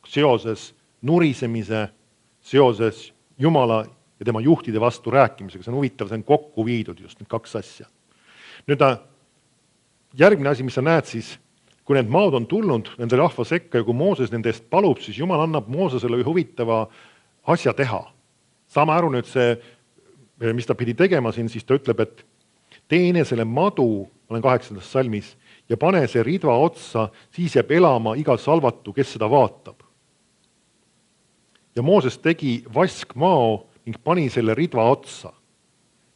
[SPEAKER 1] Seoses nurisemise, seoses Jumala ja tema juhtide vastu rääkimisega. See on huvitav, see on kokku viidud just need kaks asja. Nüüd järgmine asi, mis sa näed siis, kui need maad on tulnud nende rahva sekka ja kui Mooses nende eest palub, siis Jumal annab Moosesele ühe huvitava asja teha. Saame aru nüüd see, mis ta pidi tegema siin, siis ta ütleb, et teene selle madu, olen 8. salmis, ja pane see ridva otsa, siis jääb elama iga salvatu, kes seda vaatab. Ja Mooses tegi vaskmao ning pani selle ridva otsa.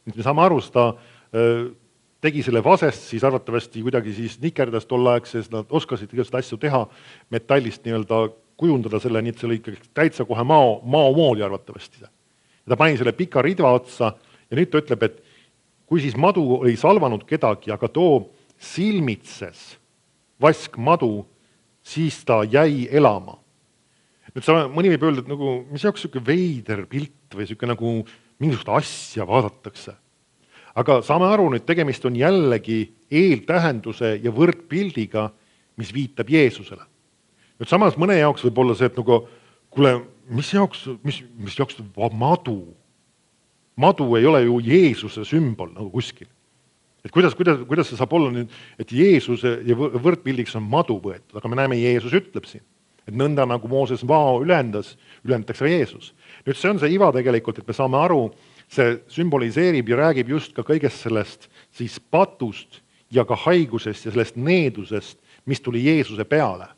[SPEAKER 1] Nüüd me saame aru, seda tegi selle vasest, siis arvatavasti kuidagi siis nikerdas tollaegses, nad oskasid igast asju teha, metallist nii-öelda kujundada selle, nii et see oli ikkagi täitsa kohe mao moodi arvatavasti. Ja ta pani selle pika ridva otsa ja nüüd ta ütleb, et kui siis madu ei salvanud kedagi, aga too silmitses vaskmadu, siis ta jäi elama. Nüüd mõni võib öelda, et nagu, mis jaoks selline veider pilt või selline nagu mingisugust asja vaadatakse. Aga saame aru, nüüd tegemist on jällegi eeltähenduse ja võrdpildiga, mis viitab Jeesusele. Nüüd samas mõne jaoks võib olla see, et nagu, kuule, mis jaoks madu? Madu ei ole ju Jeesuse sümbol nagu kuskil. Et kuidas see saab olla nüüd, et Jeesuse ja võrdpildiks on madu võetud, aga me näeme, Jeesus ütleb siin, et nõnda nagu Mooses maa ülendatakse Jeesus. Nüüd see on see iva tegelikult, et me saame aru, see sümboliseerib ja räägib just ka kõigest sellest siis patust ja ka haigusest ja sellest needusest, mis tuli Jeesuse peale,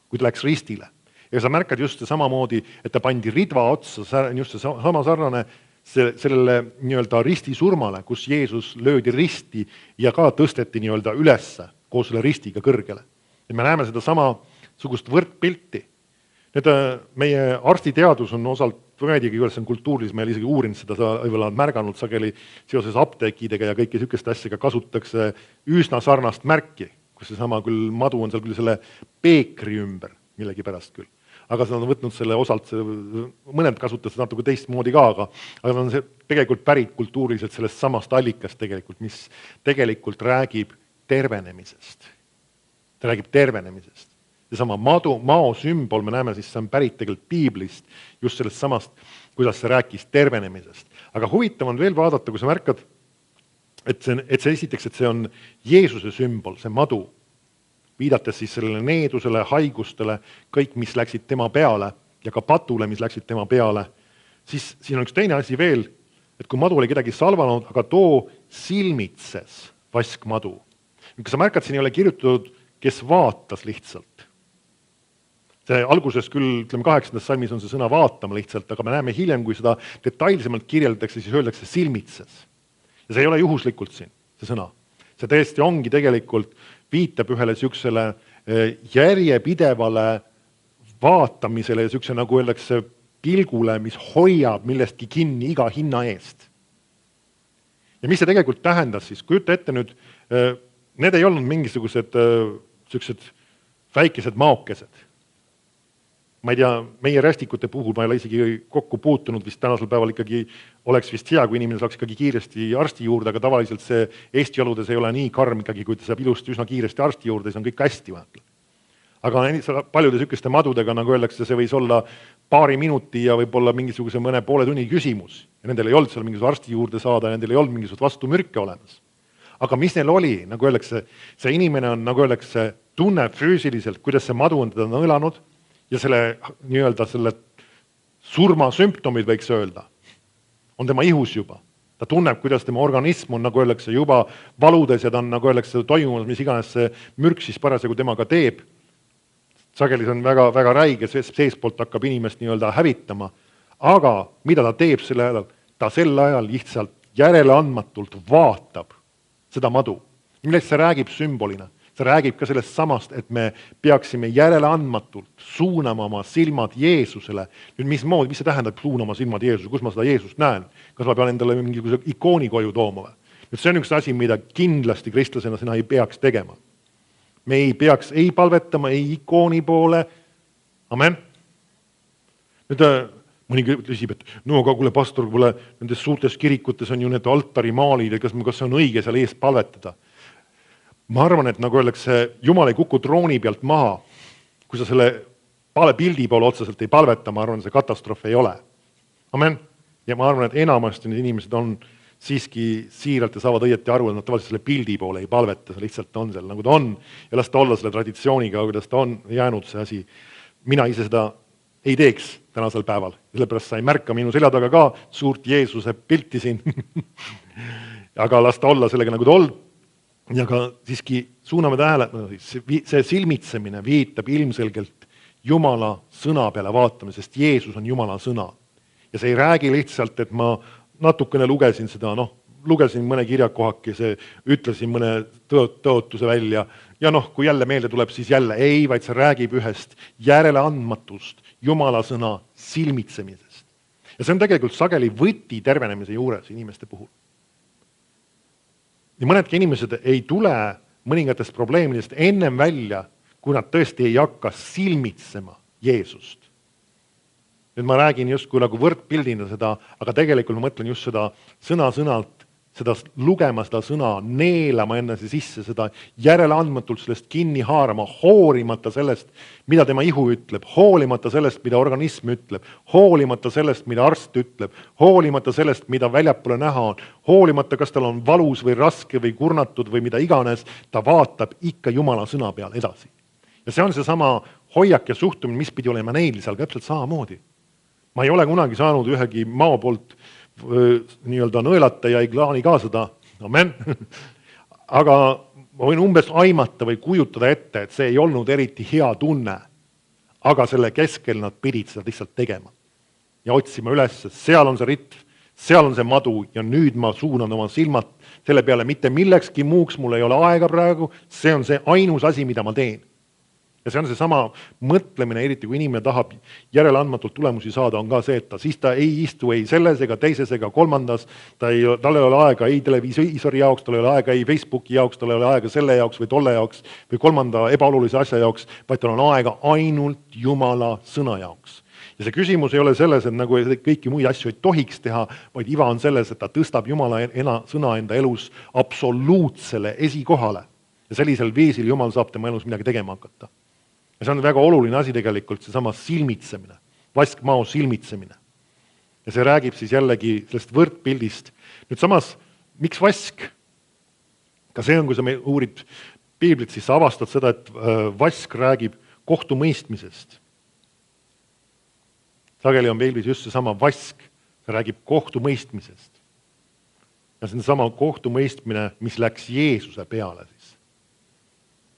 [SPEAKER 1] kui ta läks ristile. Ja sa märkad just samamoodi, et ta pandi ridva otsa, just see sama sarnane sellele nii-öelda ristisurmale, kus Jeesus löödi risti ja ka tõsteti nii-öelda ülesse koos selle ristiga kõrgele. Ja me näeme seda samasugust võrdpilti. Nüüd meie arstiteadus on osalt võimedigi, kuidas see on kultuuris, meil isegi uurinud seda, võib-olla on märganud sageli seoses apteekidega ja kõiki sükeste asjaga kasutatakse üsna sarnast märki, kus seesama küll madu on seal küll selle peekri ümber, millegi pärast küll. Aga nad on võtnud selle osalt, mõned kasutavad natuke teistmoodi ka, aga on see tegelikult pärit kultuuriliselt sellest samast allikast tegelikult, mis tegelikult räägib tervenemisest. Ta räägib tervenemisest. Seesama mao sümbol, me näeme, siis see on pärit tegelikult Piiblist, just sellest samast, kuidas see rääkis tervenemisest. Aga huvitav on veel vaadata, kui sa märkad, et see esiteks, et see on Jeesuse sümbol, see madu, viidates siis sellele needusele, haigustele, kõik, mis läksid tema peale ja ka patule, mis läksid tema peale, siis siin on üks teine asi veel, et kui madu oli kedagi salvanud, aga too silmitses vaskmadu. Kui sa märkad, siin ei ole kirjutatud, kes vaatas lihtsalt. See alguses küll, ütleme 8. salmis on see sõna vaatama lihtsalt, aga me näeme hiljem, kui seda detailsemalt kirjeldatakse, siis öeldakse silmitses. Ja see ei ole juhuslikult siin, see sõna. See tõesti ongi tegelikult, viitab ühele süksele järjepidevale vaatamisele ja sükse, nagu öeldakse, pilgule, mis hoiab millestki kinni iga hinna eest. Ja mis see tegelikult tähendas siis? Kujuta ette nüüd, need ei olnud mingisugused sellised väikesed maokesed. Ma ei tea, meie rästikute puhul ma ei ole isegi kokku puutunud, vist tänasel päeval ikkagi oleks vist hea, kui inimene saaks ikkagi kiiresti arsti juurde, aga tavaliselt see Eesti oludes ei ole nii karm ikkagi, kui ta saab ilusti üsna kiiresti arsti juurde, siis on kõik hästi vahetul. Aga paljude sükeste madudega, nagu öeldakse, see võis olla paari minuti ja võib-olla mingisuguse mõne poole tunni küsimus. Ja nendel ei olnud seal mingisuguse arsti juurde saada, nendel ei olnud mingisugust vastumürke olemas. Aga mis neil oli, nagu öeldakse, see inimene on, nagu öeldakse, tunneb füüsiliselt, kuidas see madu on teda nõelanud ja selle nii-öelda selle surma sümptomid võiks öelda, on tema ihus juba. Ta tunneb, kuidas tema organism on, nagu öeldakse, juba valudes ja ta on, nagu öeldakse, toimumas, mis iganes see mürk siis parasjagu temaga teeb. Sageli see on väga, väga räige, seespoolt hakkab inimest nii-öelda hävitama. Aga mida ta teeb selle ajal? Ta sel ajal lihtsalt järeleandmatult vaatab seda madu. Millest see räägib sümbolina? See räägib ka sellest samast, et me peaksime järeleandmatult suunama oma silmad Jeesusele. Nüüd mis see tähendab suunama silmad Jeesusele? Kus ma seda Jeesust näen? Kas ma pean endale mingisuguse ikooni koju tooma? Nüüd see on üks asi, mida kindlasti kristlasena sina ei peaks tegema. Me ei peaks ei palvetama, ei ikooni poole. Amen. Nüüd mõni küsib, et no aga kuule pastor, kuule nendes suurtes kirikutes on ju need altarimaalid, kas see on õige seal ees palvetada? ma arvan, et nagu öeldakse, Jumal ei kuku trooni pealt maha. Kui sa selle pildi poole otseselt ei palveta, ma arvan, see katastroof ei ole. Amen. Ja ma arvan, et enamasti need inimesed on siiski siiralt ja saavad õieti aru, et nad tavaliselt selle pildi poole ei palveta, see lihtsalt on seal, nagu ta on. Ja las ta olla selle traditsiooniga, kuidas ta on jäänud see asi. Mina ise seda ei teeks tänasel päeval. Sellepärast sa ei märka minu selja taga ka suurt Jeesuse pilti siin. Aga las ta olla sellega, nagu ta on. Ja ka siiski suuname tähele, see silmitsemine viitab ilmselgelt Jumala sõna peale vaatame, sest Jeesus on Jumala sõna. Ja see ei räägi lihtsalt, et ma natukene lugesin seda, lugesin mõne kirjakohakese, ütlesin mõne tõotuse välja ja kui jälle meelde tuleb, siis jälle ei, vaid see räägib ühest järeleandmatust Jumala sõna silmitsemisest. Ja see on tegelikult sageli võti tervenemise juures inimeste puhul. Ja mõnedki inimesed ei tule mõningatest probleemidest ennem välja, kui nad tõesti ei hakka silmitsema Jeesust. Nüüd ma räägin justkui nagu võrdpildina seda, aga tegelikult ma mõtlen just seda sõna-sõnalt, seda lugema seda sõna, neelama enne sisse, seda järeleandmatult sellest kinni haarama, hoolimata sellest, mida tema ihu ütleb, hoolimata sellest, mida organism ütleb, hoolimata sellest, mida arst ütleb, hoolimata sellest, mida väljapoole näha on, hoolimata, kas tal on valus või raske või kurnatud või mida iganes, ta vaatab ikka Jumala sõna peal edasi. Ja see on see sama hoiak ja suhtumine, mis pidi olema neil seal täpselt samamoodi. Ma ei ole kunagi saanud ühegi mao poolt nii-öelda nõelata ja ei plaani ka seda, amen. Aga ma võin umbes aimata või kujutada ette, et see ei olnud eriti hea tunne, aga selle keskel nad pidid seda lihtsalt tegema. Ja otsima üles, seal on see ritv, seal on see madu ja nüüd ma suunan oma silmad selle peale mitte millekski muuks, mul ei ole aega praegu, see on see ainus asi, mida ma teen. Ja see on see sama mõtlemine, eriti kui inimene tahab järeleandmatult tulemusi saada, on ka see, et siis ta ei istu ei selles ega teises ega kolmandas, tal ei ole aega ei televiisori jaoks, tal ei ole aega ei Facebooki jaoks, tal ei ole aega selle jaoks või tolle jaoks või kolmanda ebaolulise asja jaoks, vaid tal on aega ainult Jumala sõna jaoks. Ja see küsimus ei ole selles, et nagu kõiki muid asju ei tohiks teha, vaid iva on selles, et ta tõstab Jumala sõna enda elus absoluutsele esikohale. Ja sellisel viisil Jumal saab tema elus midagi tegema hakata. Ja see on väga oluline asi tegelikult, see sama silmitsemine, vaskmao silmitsemine. Ja see räägib siis jällegi sellest võrdpildist. Nüüd samas, miks vask? Ka see on, kui sa uurid piiblit, siis sa avastad seda, et vask räägib kohtumõistmisest. Sageli on piiblis just see sama vask, see räägib kohtumõistmisest. Ja see on sama kohtumõistmine, mis läks Jeesuse peale siis.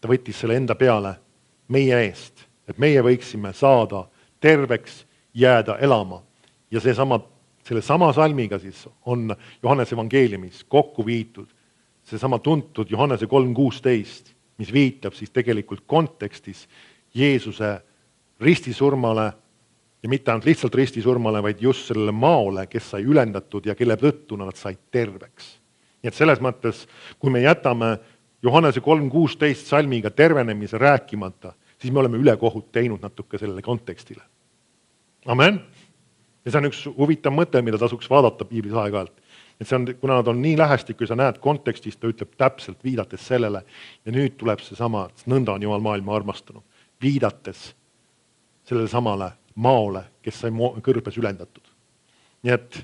[SPEAKER 1] Ta võttis selle enda peale meie eest, et meie võiksime saada terveks, jääda elama. Ja selle sama salmiga siis on Johannese evangeeliumis kokku viitud, see sama tuntud Johannese 3.16, mis viitab siis tegelikult kontekstis Jeesuse ristisurmale ja mitte ainult lihtsalt ristisurmale, vaid just sellele maole, kes sai ülendatud ja kelle tõttu nad said terveks. Nii et selles mõttes, kui me jätame Johannese 3.16 salmiga tervenemise rääkimata, siis me oleme ülekohut teinud natuke sellele kontekstile. Amen. Ja see on üks huvitav mõte, mida tasuks vaadata piiblis aeg-ajalt. Et see on, kuna nad on nii lähestik, kui sa näed kontekstis, ta ütleb täpselt viidates sellele. Ja nüüd tuleb see sama, nõnda on Jumal maailma armastanud, viidates sellele samale maole, kes sai kõrbes ülendatud. Nii et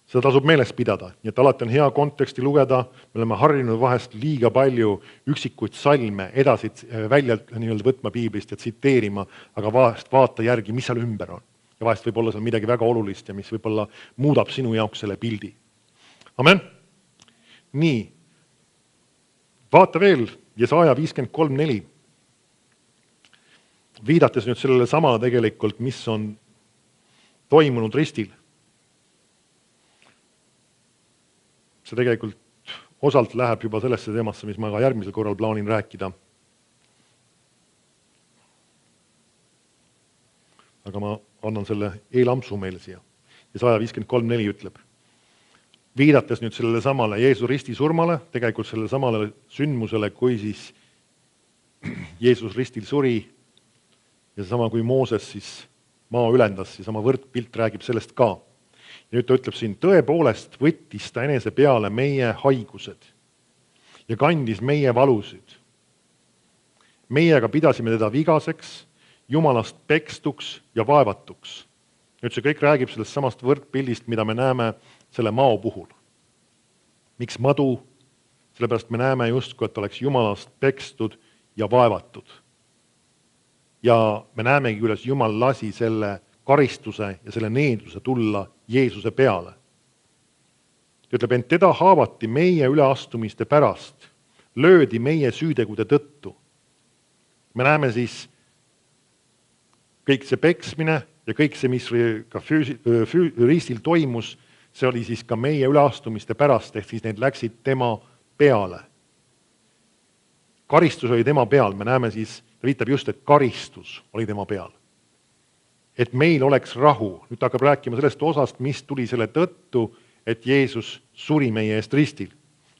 [SPEAKER 1] seda tasub meeles pidada, nii et alati on hea konteksti lugeda, me oleme harjunud vahest liiga palju üksikuid salme edasi välja võtma piiblist ja tsiteerima, aga vahest vaata järgi, mis seal ümber on. Ja vahest võib olla seal midagi väga olulist ja mis võib-olla muudab sinu jaoks selle pildi. Amen. Nii, vaata veel Jesaja 53.4. Viidates nüüd sellele sama tegelikult, mis on toimunud ristil. See tegelikult osalt läheb juba sellesse teemasse, mis ma ka järgmisel korral plaanin rääkida. Aga ma annan selle eelampsu meile siia. Jesaja 53.4 ütleb. Viidates nüüd sellele samale Jeesuse risti surmale, tegelikult sellele samale sündmusele, kui siis Jeesus ristil suri ja sama kui Mooses siis maa ülendas, ja sama võrdpilt räägib sellest ka. Ja nüüd ta ütleb siin, tõepoolest võttis ta enese peale meie haigused ja kandis meie valusid. Meiega pidasime teda vigaseks, Jumalast pekstuks ja vaevatuks. Nüüd see kõik räägib sellest samast võrdpildist, mida me näeme selle mao puhul. Miks madu? Sellepärast me näeme justkui, et oleks Jumalast pekstud ja vaevatud. Ja me näemegi, kuidas Jumal lasi selle karistuse ja selle needluse tulla Jeesuse peale. Ta ütleb, ent teda haavati meie üleastumiste pärast, löödi meie süütegude tõttu. Me näeme siis kõik see peksmine ja kõik see, mis ka ristil toimus, see oli siis ka meie üleastumiste pärast, ehk siis need läksid tema peale. Karistus oli tema peal, me näeme siis, ta viitab just, et karistus oli tema peal. Et meil oleks rahu. Nüüd ta hakkab rääkima sellest osast, mis tuli selle tõttu, et Jeesus suri meie eest ristil.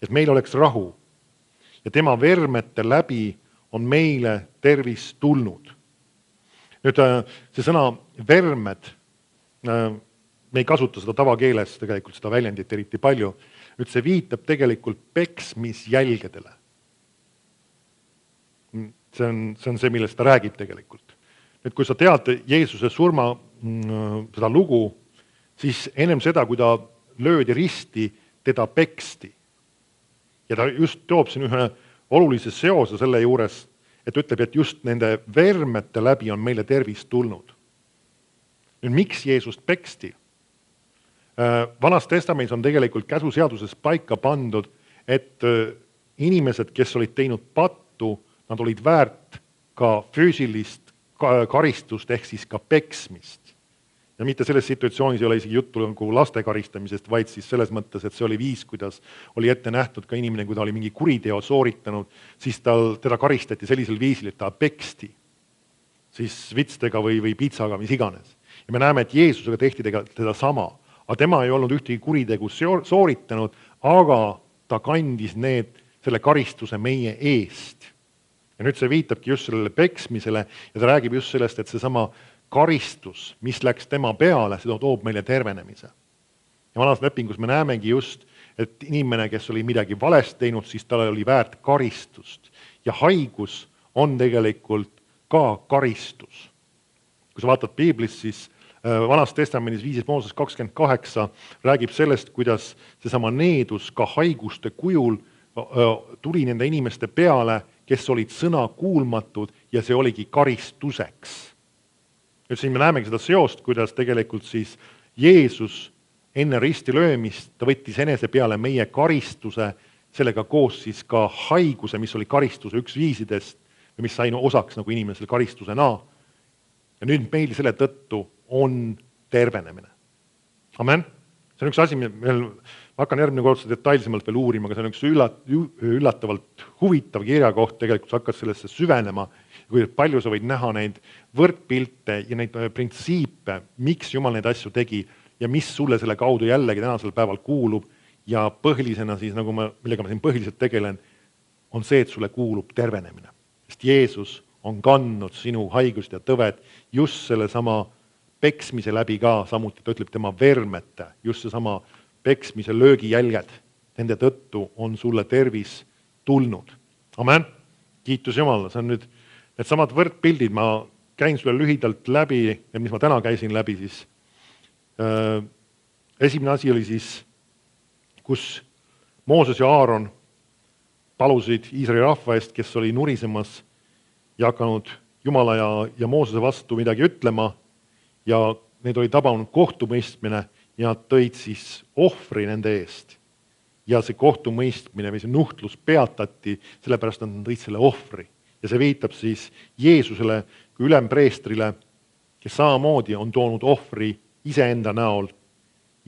[SPEAKER 1] Et meil oleks rahu. Ja tema vermete läbi on meile tervis tulnud. Nüüd see sõna vermed, me ei kasuta seda tavakeeles tegelikult seda väljendit eriti palju. Nüüd see viitab tegelikult peksmisjälgedele. See on see, millest ta räägib tegelikult. Nüüd kui sa tead Jeesuse surma seda lugu, siis ennem seda, kui ta löödi risti, teda peksti. Ja ta just toob siin ühe olulise seose selle juures, et ütleb, et just nende vermete läbi on meile tervis tulnud. Nüüd, miks Jeesust peksti? Vanas testamendis on tegelikult käsuseaduses paika pandud, et inimesed, kes olid teinud pattu, nad olid väärt ka füüsilist karistust ehk siis ka peksmist. Ja mitte selles situatsioonis ei ole isegi juttu nagu laste karistamisest, vaid siis selles mõttes, et see oli viis, kuidas oli ette nähtud ka inimene, kui ta oli mingi kuriteo sooritanud, siis teda karistati sellisel viisil, et ta peksti siis vitstega või pitsaga, mis iganes. Ja me näeme, et Jeesusega tehti teda sama, aga tema ei olnud ühtegi kuritegu sooritanud, aga ta kandis selle karistuse meie eest. Ja nüüd see viitabki just sellele peksmisele ja ta räägib just sellest, et see sama karistus, mis läks tema peale, seda toob meile tervenemise. Ja vanas lepingus me näemegi just, et inimene, kes oli midagi valest teinud, siis tal oli väärt karistust. Ja haigus on tegelikult ka karistus. Kui sa vaatad Piiblis, siis vanas testamendis 5. Mooses 28 räägib sellest, kuidas seesama needus ka haiguste kujul tuli nende inimeste peale, kes olid sõna kuulmatud ja see oligi karistuseks. Nüüd siin me näemegi seda seost, kuidas tegelikult siis Jeesus enne risti löömist, ta võttis enese peale meie karistuse, sellega koos siis ka haiguse, mis oli karistuse üks viisidest, või mis sai osaks nagu inimesel karistusena. Ja nüüd meil selle tõttu on tervenemine. Amen. See on üks asi, ma hakkan järgmine kord detailsemalt veel uurima, aga see on üks üllatavalt huvitav kirjakoht, tegelikult sa hakkad sellesse süvenema, kui palju sa võid näha neid võrdpilte ja neid printsiipe, miks Jumal neid asju tegi ja mis sulle selle kaudu jällegi tänasel päeval kuulub ja põhilisena siis, nagu millega ma siin põhiliselt tegelen, on see, et sulle kuulub tervenemine. Sest Jeesus on kandnud sinu haigust ja tõved just selle sama peksmise läbi ka, samuti ta ütleb tema vermete, just see sama peksmise löögijälged, nende tõttu on sulle tervis tulnud. Amen. Kiitus Jumalale, see on nüüd need samad võrdpildid, ma käin sulle lühidalt läbi ja mis ma täna käisin läbi, siis esimene asi oli siis, kus Mooses ja Aaron palusid Iisraeli rahva eest, kes oli nurisemas ja hakanud Jumala ja Moosese vastu midagi ütlema ja need oli tabanud kohtumõistmine ja nad tõid siis ohvri nende eest. Ja see kohtumõistmine või see nuhtlus peatati, sellepärast nad tõid selle ohvri. Ja see viitab siis Jeesusele kui ülempreestrile, kes samamoodi on toonud ohvri iseenda näol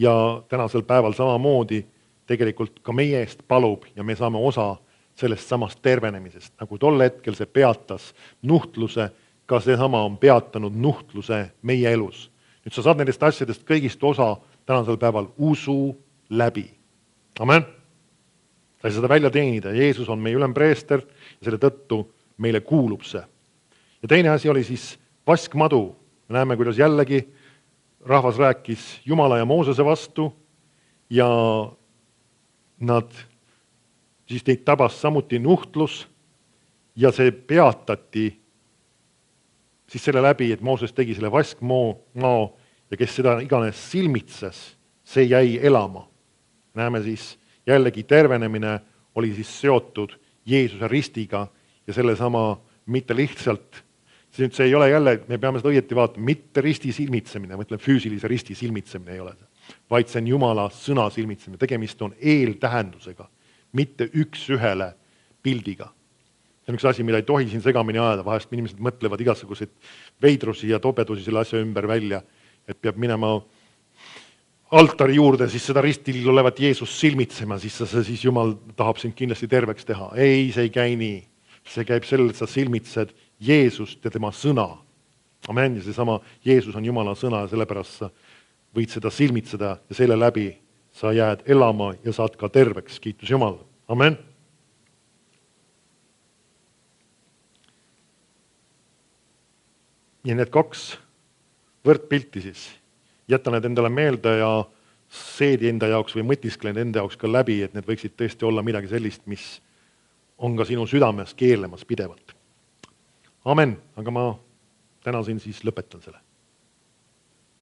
[SPEAKER 1] ja tänasel päeval samamoodi tegelikult ka meie eest palub ja me saame osa sellest samast tervenemisest. Nagu tol hetkel see peatas nuhtluse, ka seesama on peatanud nuhtluse meie elus. Nüüd sa saad nendest asjadest kõigist osa tänasel päeval usu läbi. Amen. Sa ei seda välja teenida. Jeesus on meie ülempreester ja selle tõttu meile kuulub see. Ja teine asi oli siis vaskmadu. Me näeme, kuidas jällegi rahvas rääkis Jumala ja Moosese vastu ja nad siis neid tabas samuti nuhtlus ja see peatati siis selle läbi, et Mooses tegi selle vaskmao ja kes seda iganes silmitses, see jäi elama. Näeme siis jällegi tervenemine oli siis seotud Jeesuse ristiga ja sellesama mitte lihtsalt, see ei ole jälle, me peame seda õieti vaatama, mitte risti silmitsemine, ma ütlen füüsilise risti silmitsemine ei ole see, vaid see on Jumala sõna silmitsemine, tegemist on eeltähendusega, mitte üks-ühele pildiga. See on üks asi, mida ei tohi siin segamini ajada, vahest inimesed mõtlevad igasuguseid veidrusi ja tobedusi selle asja ümber välja, et peab minema altari juurde, siis seda ristil olevat Jeesus silmitsema, siis Jumal tahab sind kindlasti terveks teha. Ei, see ei käi nii. See käib sellel, et sa silmitsed Jeesust ja tema sõna. Amen, ja seesama Jeesus on Jumala sõna ja sellepärast sa võid seda silmitseda ja selle läbi sa jääd elama ja saad ka terveks. Kiitus Jumal. Amen. Ja need 2 võrdpilti siis, jätta need endale meelde ja seedi enda jaoks või mõtiskle enda jaoks ka läbi, et need võiksid tõesti olla midagi sellist, mis on ka sinu südames keelemas pidevalt. Amen, aga ma täna siin siis lõpetan selle.